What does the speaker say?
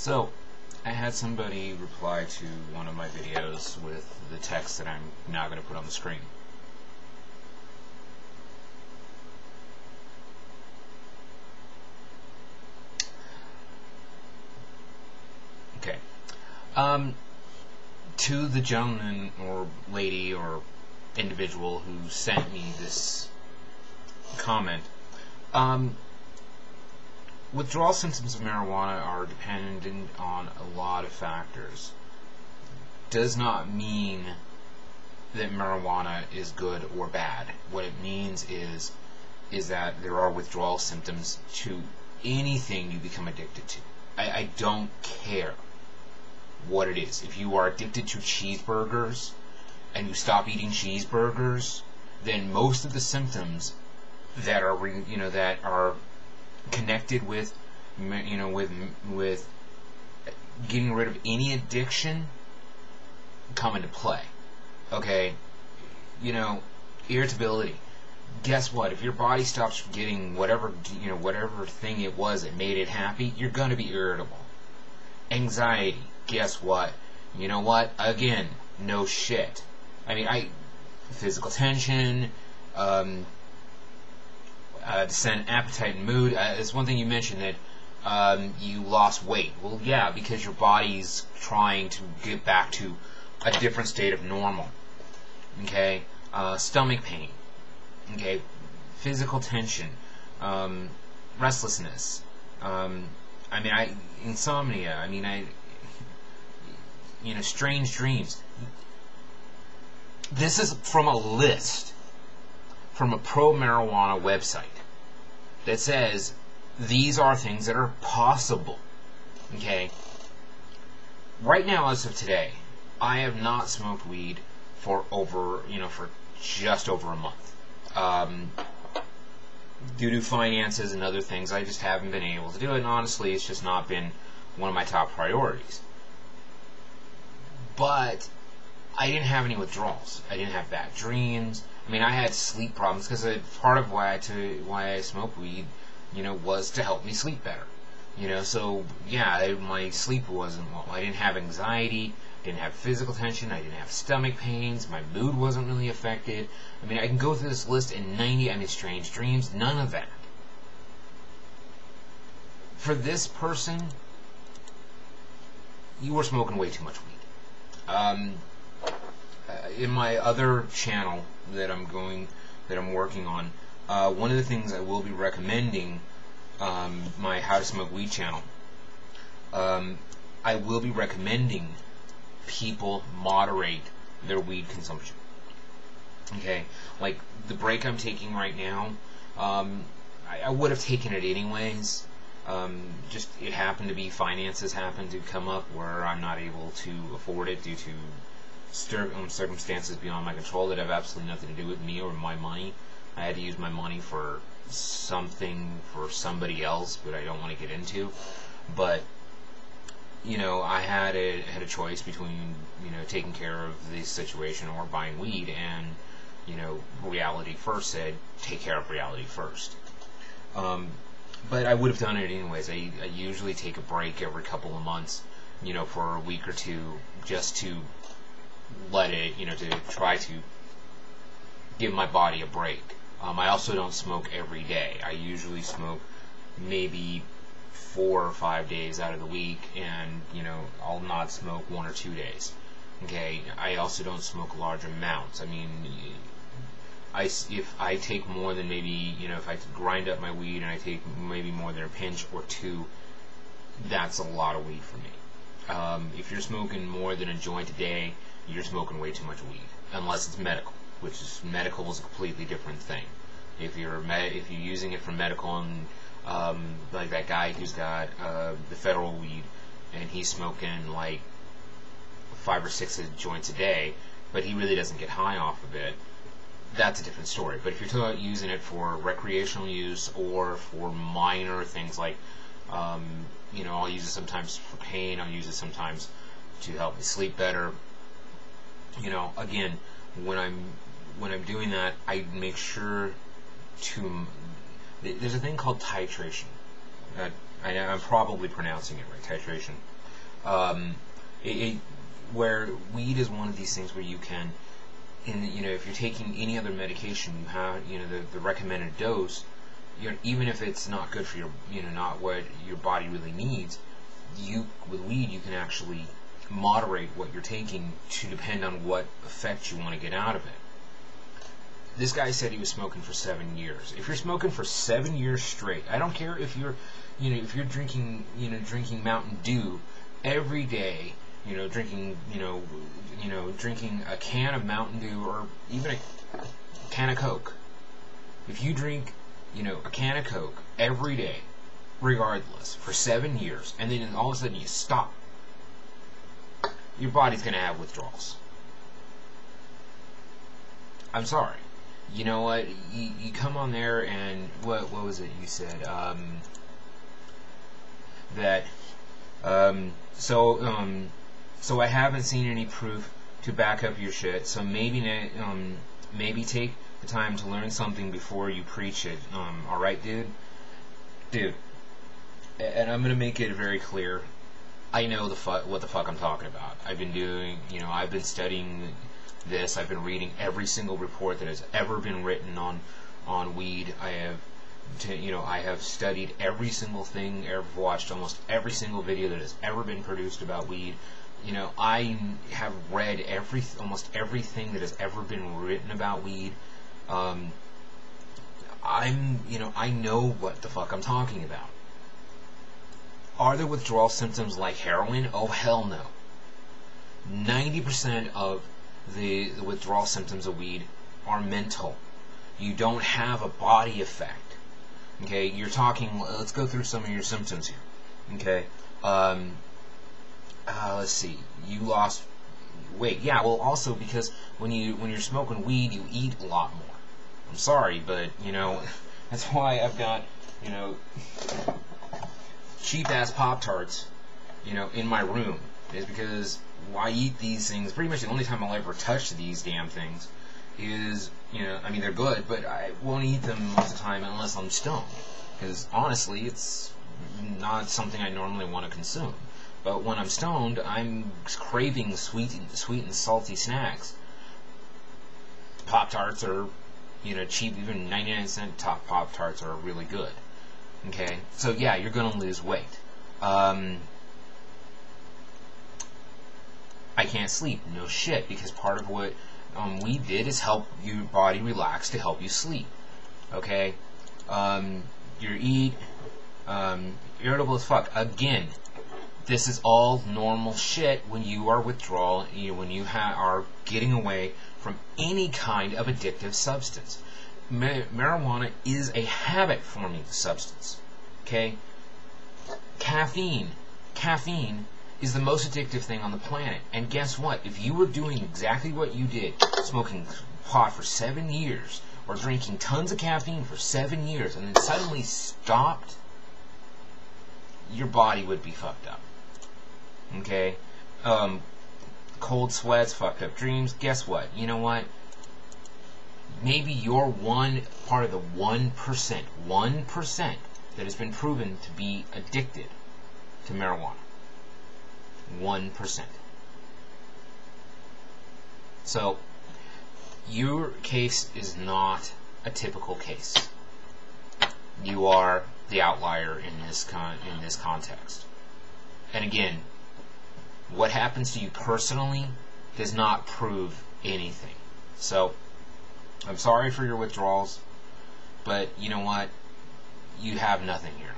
So, I had somebody reply to one of my videos with the text that I'm now going to put on the screen. Okay. To the gentleman or lady or individual who sent me this comment, withdrawal symptoms of marijuana are dependent on a lot of factors. Does not mean that marijuana is good or bad. What it means is that there are withdrawal symptoms to anything you become addicted to. I don't care what it is. If you are addicted to cheeseburgers and you stop eating cheeseburgers, then most of the symptoms that are that are connected with with getting rid of any addiction come into play. Okay, irritability. Guess what? If your body stops getting whatever thing it was that made it happy, you're gonna be irritable. Anxiety. Guess what? You know what? Again, no shit. I mean, physical tension, descent, appetite, and mood. It's one thing you mentioned that you lost weight. Well, yeah, because your body's trying to get back to a different state of normal. Okay, stomach pain. Okay, physical tension, restlessness. Insomnia. Strange dreams. This is from a list from a pro-marijuana website that says these are things that are possible. Okay? Right now, as of today, I have not smoked weed for just over a month. Due to finances and other things, I just haven't been able to do it, and honestly, it's just not been one of my top priorities. But I didn't have any withdrawals. I didn't have bad dreams. I had sleep problems because part of why I smoke weed, was to help me sleep better. So yeah, my sleep wasn't well. I didn't have anxiety. Didn't have physical tension. I didn't have stomach pains. My mood wasn't really affected. I can go through this list in 90. Strange dreams. None of that. For this person, you were smoking way too much weed. In my other channel that I'm working on, one of the things I will be recommending, my How to Smoke Weed channel, I will be recommending people moderate their weed consumption. Okay, like the break I'm taking right now, I would have taken it anyways. Just it happened to be finances happened to come up where I'm not able to afford it due to circumstances beyond my control that have absolutely nothing to do with me or my money. I had to use my money for something for somebody else, but I don't want to get into. But I had a choice between taking care of the situation or buying weed, and reality first said take care of reality first. But I would have done it anyways. I usually take a break every couple of months, for a week or two, just to let it, to try to give my body a break. I also don't smoke every day. I usually smoke maybe 4 or 5 days out of the week, and I'll not smoke 1 or 2 days. Okay, I also don't smoke large amounts. If I take more than maybe, if I grind up my weed and I take maybe more than a pinch or two, that's a lot of weed for me. If you're smoking more than a joint a day, you're smoking way too much weed, unless it's medical, which is medical is a completely different thing. If you're using it for medical, and like that guy who's got the federal weed, and he's smoking like 5 or 6 joints a day, but he really doesn't get high off of it, that's a different story. But if you're talking about using it for recreational use or for minor things like, I'll use it sometimes for pain, I'll use it sometimes to help me sleep better. Again, when I'm doing that, I make sure to. There's a thing called titration that I'm probably pronouncing it right, titration. Where weed is one of these things where you can, if you're taking any other medication, you have, the recommended dose, even if it's not good for your, not what your body really needs, with weed you can actually moderate what you're taking to depend on what effect you want to get out of it. This guy said he was smoking for 7 years. If you're smoking for 7 years straight, I don't care if you're, if you're drinking, drinking Mountain Dew every day, drinking, drinking a can of Mountain Dew or even a can of Coke. If you drink, a can of Coke every day, regardless, for 7 years, and then all of a sudden you stop, your body's going to have withdrawals. I'm sorry. You know what? You come on there and what was it you said? So I haven't seen any proof to back up your shit. So maybe take the time to learn something before you preach it. All right, dude. And I'm gonna make it very clear. I know what the fuck I'm talking about. I've been doing, I've been studying this. I've been reading every single report that has ever been written on weed. I have studied every single thing. I've watched almost every single video that has ever been produced about weed. I have read almost everything that has ever been written about weed. I know what the fuck I'm talking about. Are there withdrawal symptoms like heroin? Oh, hell no. 90% of the withdrawal symptoms of weed are mental. You don't have a body effect. Okay, you're talking, let's go through some of your symptoms here. Okay, let's see, you lost weight. Yeah, well, also because when you're smoking weed, you eat a lot more. I'm sorry, but, that's why I've got, cheap-ass Pop-Tarts, in my room, is because I eat these things. Pretty much the only time I'll ever touch these damn things is, they're good, but I won't eat them most of the time unless I'm stoned. Because, honestly, it's not something I normally want to consume. But when I'm stoned, I'm craving sweet and salty snacks. Pop-Tarts are, cheap. Even 99-cent top Pop-Tarts are really good. Okay, so yeah, you're gonna lose weight. I can't sleep. No shit, because part of what we did is help your body relax to help you sleep. Okay, irritable as fuck. Again, this is all normal shit when you are withdrawal. When you are getting away from any kind of addictive substance. Marijuana is a habit-forming substance. Okay? Caffeine is the most addictive thing on the planet. And guess what? If you were doing exactly what you did, smoking pot for 7 years, or drinking tons of caffeine for 7 years, and then suddenly stopped, your body would be fucked up. Okay? Cold sweats, fucked up dreams. Guess what? You know what? Maybe you're one part of the 1% that has been proven to be addicted to marijuana. 1%. So, your case is not a typical case. You are the outlier in this context. And again, what happens to you personally does not prove anything. So, I'm sorry for your withdrawals, but you know what? You have nothing here.